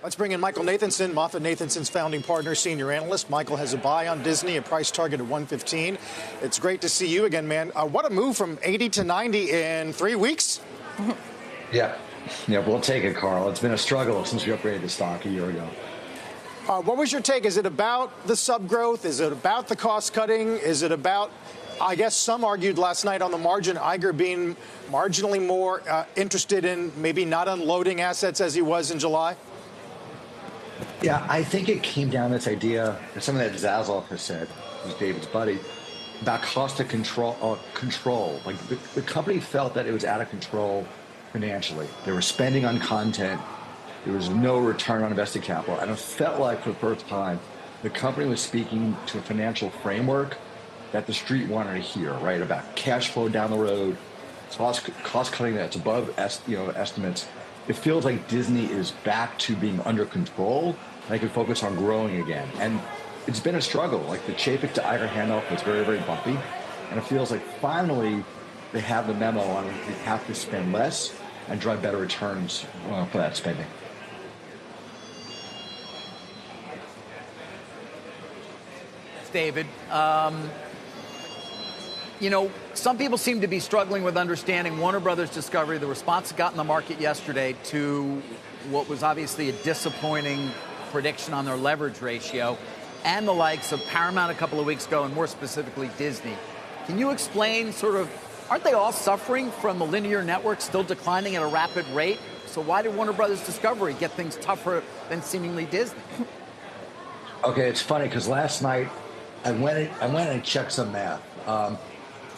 Let's bring in Michael Nathanson, MoffettNathanson's founding partner, senior analyst. Michael has a buy on Disney, a price target of 115. It's great to see you again, man. What a move from 80 to 90 in 3 weeks. Yeah, we'll take it, Carl. It's been a struggle since we upgraded the stock a year ago. What was your take? Is it about the sub growth? Is it about the cost cutting? Is it about, I guess some argued last night on the margin, Iger being marginally more interested in maybe not unloading assets as he was in July? Yeah, I think it came down to this idea, something that Zaslav has said, who's David's buddy, about cost of control. Like the company felt that it was out of control financially. They were spending on content. There was no return on invested capital. And it felt like for the first time, the company was speaking to a financial framework that the street wanted to hear, right? About cash flow down the road, cost cutting that's above estimates. It feels like Disney is back to being under control, and they can focus on growing again. And it's been a struggle. Like the Chapek to Iger handoff was very, very bumpy. And it feels like finally they have the memo on they have to spend less and drive better returns for that spending. David, some people seem to be struggling with understanding Warner Brothers Discovery, the response it got in the market yesterday to what was obviously a disappointing prediction on their leverage ratio, and the likes of Paramount a couple of weeks ago, and more specifically Disney. Can you explain aren't they all suffering from the linear network still declining at a rapid rate? So why did Warner Brothers Discovery get things tougher than seemingly Disney? Okay, it's funny because last night I went and checked some math.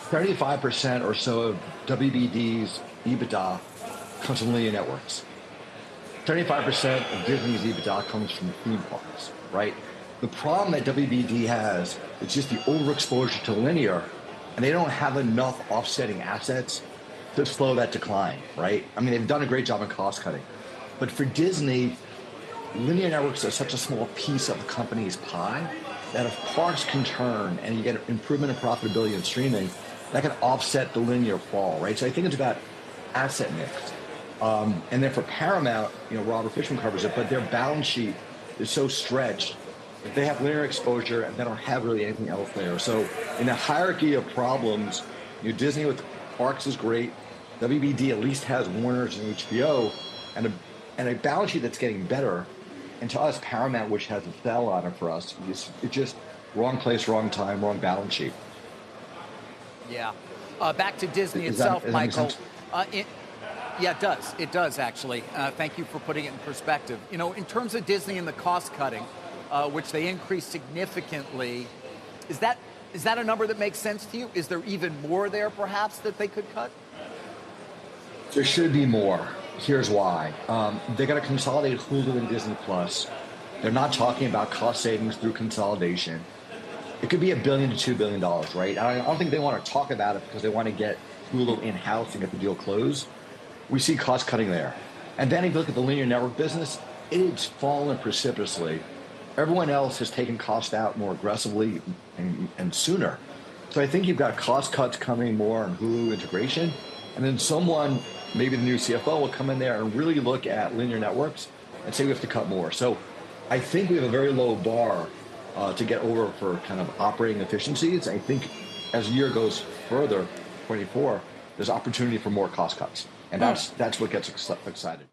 35% or so of WBD's EBITDA comes from linear networks. 35% of Disney's EBITDA comes from theme parks, right? The problem that WBD has is just the overexposure to linear, and they don't have enough offsetting assets to slow that decline, right? I mean, they've done a great job in cost cutting. But for Disney, linear networks are such a small piece of the company's pie that if parks can turn and you get improvement in profitability in streaming, that can offset the linear fall, right? So I think it's about asset mix. And then for Paramount, Robert Fishman covers it, but their balance sheet is so stretched that they have linear exposure and they don't have really anything else there. So in the hierarchy of problems, Disney with parks is great. WBD at least has Warner's and HBO and a balance sheet that's getting better. And to us, Paramount, which has a sell on it for us, it's just wrong place, wrong time, wrong balance sheet. Yeah. Back to Disney itself, Michael. Yeah, it does. It does, actually. Thank you for putting it in perspective. In terms of Disney and the cost cutting, which they increased significantly, is that a number that makes sense to you? Is there even more there, perhaps, that they could cut? There should be more. Here's why. They're going to consolidate Hulu and Disney Plus. They're not talking about cost savings through consolidation. It could be $1 billion to $2 billion, right? I don't think they want to talk about it because they want to get Hulu in-house and get the deal closed. We see cost cutting there. And then if you look at the linear network business, it's fallen precipitously. Everyone else has taken cost out more aggressively and sooner. So I think you've got cost cuts coming more on Hulu integration. And then someone, maybe the new CFO, will come in there and really look at linear networks and say we have to cut more. So I think we have a very low bar to get over for kind of operating efficiencies. I think as the year goes further, 24, there's opportunity for more cost cuts. And that's what gets us excited.